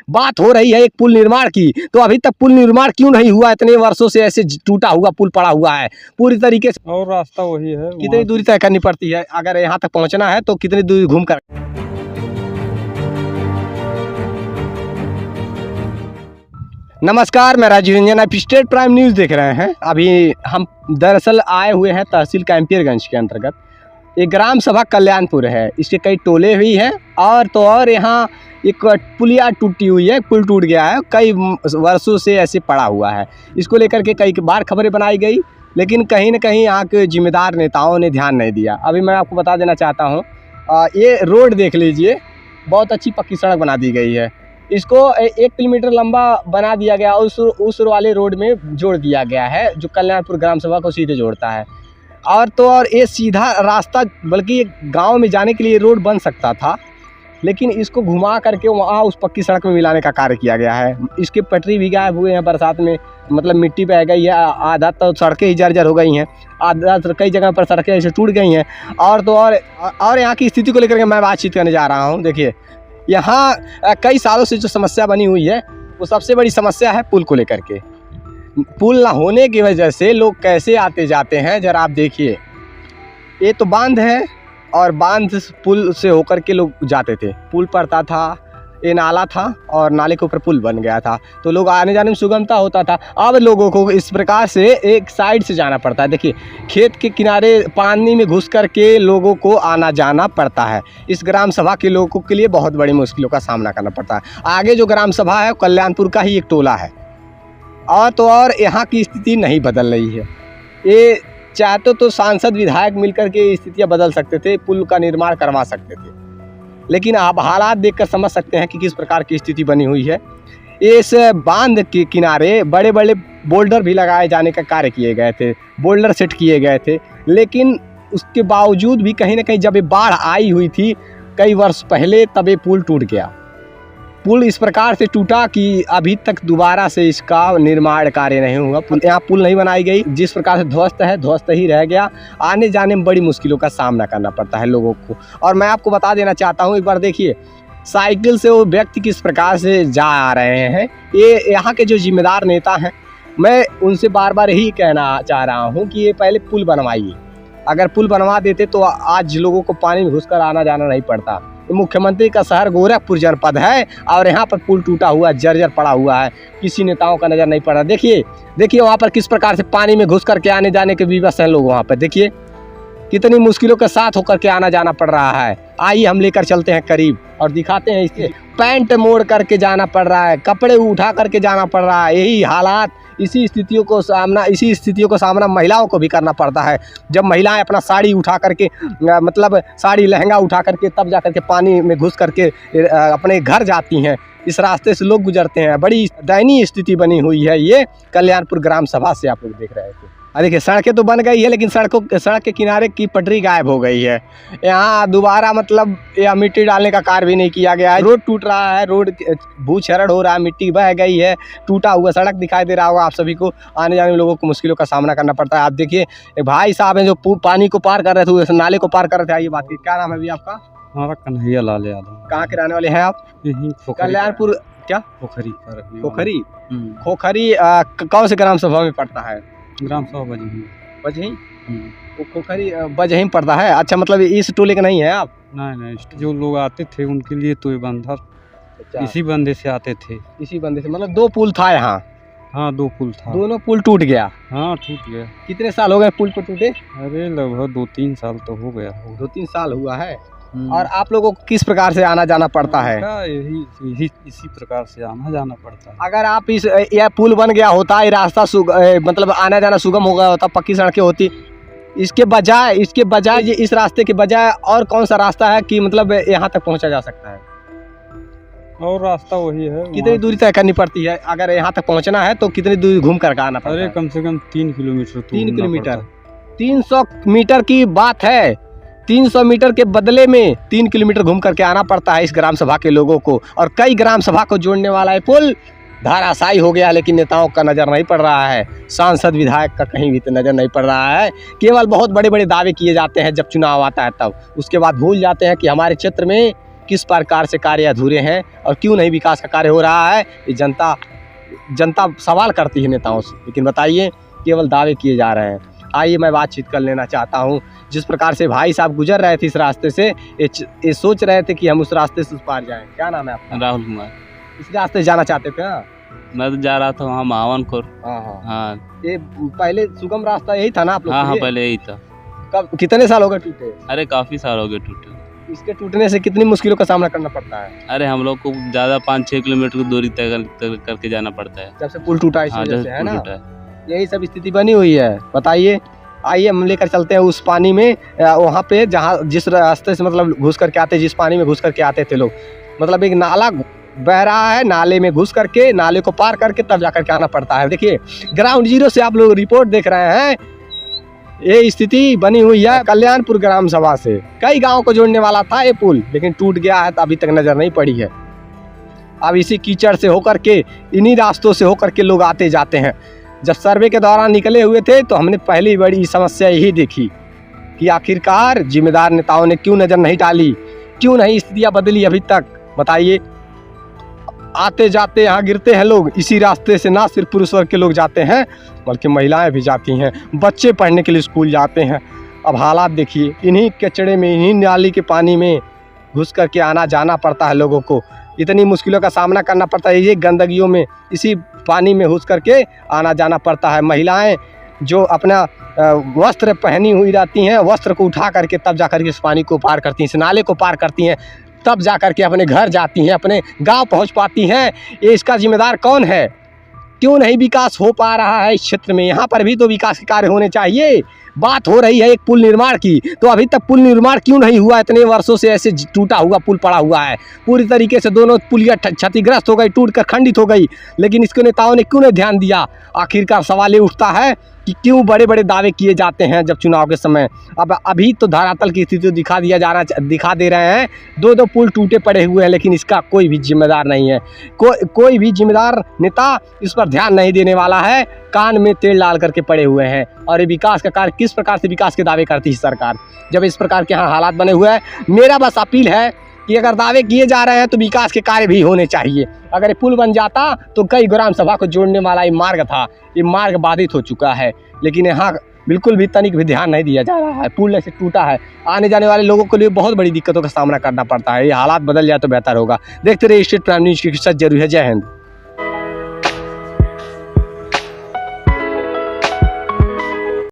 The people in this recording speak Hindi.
बात हो रही है एक पुल निर्माण की, तो अभी तक पुल निर्माण क्यों नहीं हुआ? इतने वर्षों से ऐसे टूटा हुआ पुल पड़ा हुआ है पूरी तरीके से। और रास्ता वही है। कितनी दूरी तय करनी पड़ती है अगर यहाँ तक पहुँचना है, तो कितनी दूरी घूम कर? नमस्कार, मैं राजीव रंजन, आप स्टेट प्राइम न्यूज़ देख रहे हैं। अभी हम दरअसल आए हुए हैं तहसील कैंपियरगंज के अंतर्गत। एक ग्राम सभा कल्याणपुर है, इसके कई टोले हुई हैं और यहाँ एक पुलिया टूटी हुई है, पुल टूट गया है, कई वर्षों से ऐसे पड़ा हुआ है। इसको लेकर के कई बार खबरें बनाई गई, लेकिन कहीं न कहीं यहाँ के जिम्मेदार नेताओं ने ध्यान नहीं दिया। अभी मैं आपको बता देना चाहता हूँ, ये रोड देख लीजिए, बहुत अच्छी पक्की सड़क बना दी गई है। इसको 1 किलोमीटर लंबा बना दिया गया, उस वाले रोड में जोड़ दिया गया है जो कल्याणपुर ग्राम सभा को सीधे जोड़ता है। और ये सीधा रास्ता, बल्कि गांव में जाने के लिए रोड बन सकता था, लेकिन इसको घुमा करके वहाँ उस पक्की सड़क में मिलाने का कार्य किया गया है। इसके पटरी भी गायब हुए हैं बरसात में, मतलब मिट्टी बह गई है, आधा तो सड़कें ही जर्जर हो गई हैं, आधा कई जगह पर सड़कें ऐसे टूट गई हैं। और यहाँ की स्थिति को लेकर के मैं बातचीत करने जा रहा हूँ। देखिए, यहाँ कई सालों से जो समस्या बनी हुई है, वो सबसे बड़ी समस्या है पुल को लेकर के। पुल ना होने की वजह से लोग कैसे आते जाते हैं, जरा आप देखिए। ये तो बांध है और बांध पुल से होकर के लोग जाते थे, पुल पड़ता था, ये नाला था और नाले के ऊपर पुल बन गया था, तो लोग आने जाने में सुगमता होता था। अब लोगों को इस प्रकार से एक साइड से जाना पड़ता है। देखिए, खेत के किनारे पानी में घुस कर के लोगों को आना जाना पड़ता है। इस ग्राम सभा के लोगों के लिए बहुत बड़ी मुश्किलों का सामना करना पड़ता है। आगे जो ग्राम सभा है कल्याणपुर का ही एक टोला है, और यहाँ की स्थिति नहीं बदल रही है। ये चाहते तो सांसद विधायक मिलकर के स्थितियाँ बदल सकते थे, पुल का निर्माण करवा सकते थे, लेकिन आप हालात देखकर समझ सकते हैं कि किस प्रकार की स्थिति बनी हुई है। इस बांध के किनारे बड़े बड़े बोल्डर भी लगाए जाने का कार्य किए गए थे, बोल्डर सेट किए गए थे, लेकिन उसके बावजूद भी कहीं ना कहीं जब ये बाढ़ आई हुई थी कई वर्ष पहले, तब ये पुल टूट गया। पुल इस प्रकार से टूटा कि अभी तक दोबारा से इसका निर्माण कार्य नहीं हुआ। यहाँ पुल नहीं बनाई गई, जिस प्रकार से ध्वस्त है ध्वस्त ही रह गया। आने जाने में बड़ी मुश्किलों का सामना करना पड़ता है लोगों को। और मैं आपको बता देना चाहता हूँ, एक बार देखिए साइकिल से वो व्यक्ति किस प्रकार से जा आ रहे हैं। ये यहाँ के जो जिम्मेदार नेता हैं, मैं उनसे बार बार यही कहना चाह रहा हूँ कि ये पहले पुल बनवाइए। अगर पुल बनवा देते तो आज लोगों को पानी में घुसकर आना जाना नहीं पड़ता। मुख्यमंत्री का शहर गोरखपुर जनपद है और यहाँ पर पुल टूटा हुआ, जर्जर पड़ा हुआ है, किसी नेताओं का नज़र नहीं पड़ रहा। देखिए वहाँ पर किस प्रकार से पानी में घुस करके आने जाने के विवश हैं लोग। वहाँ पर देखिए कितनी मुश्किलों के साथ होकर के आना जाना पड़ रहा है। आइए हम लेकर चलते हैं करीब और दिखाते हैं। इसके पैंट मोड़ करके जाना पड़ रहा है, कपड़े उठा करके जाना पड़ रहा है। यही हालात, इसी स्थितियों को सामना महिलाओं को भी करना पड़ता है। जब महिलाएं अपना साड़ी उठा करके, मतलब साड़ी लहंगा उठा करके, तब जा करके पानी में घुस करके अपने घर जाती हैं, इस रास्ते से लोग गुजरते हैं। बड़ी दयनीय स्थिति बनी हुई है ये कल्याणपुर ग्राम सभा से आप लोग देख रहे थे। देखिए सड़कें तो बन गई है, लेकिन सड़क के किनारे की पटरी गायब हो गई है। यहाँ दोबारा मतलब यह मिट्टी डालने का कार्य भी नहीं किया गया है। रोड टूट रहा है, रोड भूक्षरण हो रहा है, मिट्टी बह गई है, टूटा हुआ सड़क दिखाई दे रहा होगा आप सभी को। आने जाने में लोगों को मुश्किलों का सामना करना पड़ता है। आप देखिए एक भाई साहब हैं जो पानी को पार कर रहे थे, नाले को पार कर रहे थे। आइए बात की, क्या नाम है अभी आपका? हमारा कन्हैया लाल यादव। कहाँ के रहने वाले हैं आप? कल्याणपुर क्या? खोखरी। कौन से ग्राम सभा में पड़ता है? ग्राम सभा बजही। वो खोखरी बजही पड़ता है। अच्छा, मतलब इस टोले के नहीं है आप? नहीं, जो लोग आते थे उनके लिए तो ये बंधा इसी बंदे से आते थे। इसी बंदे से, मतलब 2 पुल था यहाँ? हाँ, 2 पुल था। दोनों पुल टूट गया? हाँ, टूट गया। कितने साल हो गए पुल को टूटे? अरे लगभग 2-3 साल तो हो गया। 2-3 साल हुआ है। और आप लोगों को किस प्रकार से आना जाना पड़ता है? यही इसी प्रकार से आना जाना पड़ता है। अगर आप यह पुल बन गया होता, ये रास्ता मतलब आना जाना सुगम हो गया होता, पक्की सड़कें होती, इसके बजाय इस रास्ते के बजाय और कौन सा रास्ता है कि मतलब यहाँ तक पहुँचा जा सकता है? और रास्ता वही है। कितनी दूरी तय करनी पड़ती है अगर यहाँ तक पहुँचना है, तो कितनी दूरी घूम कर आना पड़ता है? अरे कम से कम 3 किलोमीटर। 3 किलोमीटर? 300 मीटर की बात है। 300 मीटर के बदले में 3 किलोमीटर घूम करके आना पड़ता है इस ग्राम सभा के लोगों को। और कई ग्राम सभा को जोड़ने वाला है पुल धाराशायी हो गया, लेकिन नेताओं का नज़र नहीं पड़ रहा है, सांसद विधायक का कहीं भी नज़र नहीं पड़ रहा है। केवल बहुत बड़े बड़े दावे किए जाते हैं जब चुनाव आता है तब, उसके बाद भूल जाते हैं कि हमारे क्षेत्र में किस प्रकार से कार्य अधूरे हैं और क्यों नहीं विकास का कार्य हो रहा है, ये जनता सवाल करती है नेताओं से। लेकिन बताइए, केवल दावे किए जा रहे हैं। आइए मैं बातचीत कर लेना चाहता हूँ। जिस प्रकार से भाई साहब गुजर रहे थे इस रास्ते से, ये सोच रहे थे कि हम उस रास्ते से उस पार जाएं। क्या नाम है आपका? राहुल कुमार। इस रास्ते जाना चाहते थे ना? मैं तो जा रहा था वहाँ मावनखोर। हाँ। हाँ ये पहले सुगम रास्ता यही था ना आप लोग हाँ के हाँ, लिए? पहले यही था। कब कितने साल हो गए टूटे? अरे काफी साल हो गए टूटे। इसके टूटने से कितनी मुश्किलों का सामना करना पड़ता है? अरे हम लोग को ज्यादा 5-6 किलोमीटर की दूरी तय करके जाना पड़ता है। जब से पुल टूटा इस हाँ, वजह जब से, है पुल ना? टूटा है। यही सब स्थिति बनी हुई है। बताइए, आइए हम लेकर चलते हैं उस पानी में, वहाँ पे जहाँ जिस रास्ते से मतलब घुस करके आते, जिस पानी में घुस करके आते थे लोग, मतलब एक नाला बह रहा है, नाले में घुस करके, नाले को पार करके तब जाकर के आना पड़ता है। देखिए ग्राउंड जीरो से आप लोग रिपोर्ट देख रहे हैं, ये स्थिति बनी हुई है कल्याणपुर ग्राम सभा से। कई गाँव को जोड़ने वाला था ये पुल, लेकिन टूट गया है तो अभी तक नजर नहीं पड़ी है। अब इसी कीचड़ से होकर के, इन्हीं रास्तों से होकर के लोग आते जाते हैं। जब सर्वे के दौरान निकले हुए थे तो हमने पहली बड़ी समस्या यही देखी कि आखिरकार जिम्मेदार नेताओं ने क्यों नज़र नहीं डाली, क्यों नहीं स्थितियाँ बदली अभी तक। बताइए, आते जाते यहाँ गिरते हैं लोग। इसी रास्ते से ना सिर्फ पुरुष वर्ग के लोग जाते हैं, बल्कि महिलाएं भी जाती हैं, बच्चे पढ़ने के लिए स्कूल जाते हैं। अब हालात देखिए, इन्हीं कचड़े में, इन्हीं नाली के पानी में घुस करके आना जाना पड़ता है लोगों को। इतनी मुश्किलों का सामना करना पड़ता है, ये गंदगियों में, इसी पानी में घुस करके आना जाना पड़ता है। महिलाएं जो अपना वस्त्र पहनी हुई रहती हैं, वस्त्र को उठा करके तब जा करके इस पानी को पार करती हैं, इस नाले को पार करती हैं, तब जा करके अपने घर जाती हैं, अपने गांव पहुंच पाती हैं। ये इसका जिम्मेदार कौन है? क्यों नहीं विकास हो पा रहा है इस क्षेत्र में? यहाँ पर भी तो विकास के कार्य होने चाहिए। बात हो रही है एक पुल निर्माण की, तो अभी तक पुल निर्माण क्यों नहीं हुआ? इतने वर्षों से ऐसे टूटा हुआ पुल पड़ा हुआ है, पूरी तरीके से दोनों पुलिया क्षतिग्रस्त हो गई, टूट कर खंडित हो गई, लेकिन इसके नेताओं ने क्यों नहीं ध्यान दिया? आखिरकार सवाल ये उठता है कि क्यों बड़े बड़े दावे किए जाते हैं जब चुनाव के समय। अब अभी तो धरातल की स्थिति दिखा दे रहे हैं, दो पुल टूटे पड़े हुए हैं, लेकिन इसका कोई भी जिम्मेदार नहीं है। कोई भी जिम्मेदार नेता इस पर ध्यान नहीं देने वाला है, कान में तेल डाल करके पड़े हुए हैं। और ये विकास का कार्य, किस प्रकार से विकास के दावे करती है सरकार जब इस प्रकार के यहाँ हालात बने हुए हैं? मेरा बस अपील है कि अगर दावे किए जा रहे हैं तो विकास के कार्य भी होने चाहिए। अगर ये पुल बन जाता तो कई ग्राम सभा को जोड़ने वाला ये मार्ग था, ये मार्ग बाधित हो चुका है, लेकिन यहाँ बिल्कुल भी तनिक भी ध्यान नहीं दिया जा रहा है। पुल ऐसे टूटा है, आने जाने वाले लोगों के लिए बहुत बड़ी दिक्कतों का सामना करना पड़ता है। ये हालात बदल जाए तो बेहतर होगा। देखते रहिए स्टेट प्राइम न्यूज़ की सच जरूरी है। जय हिंद।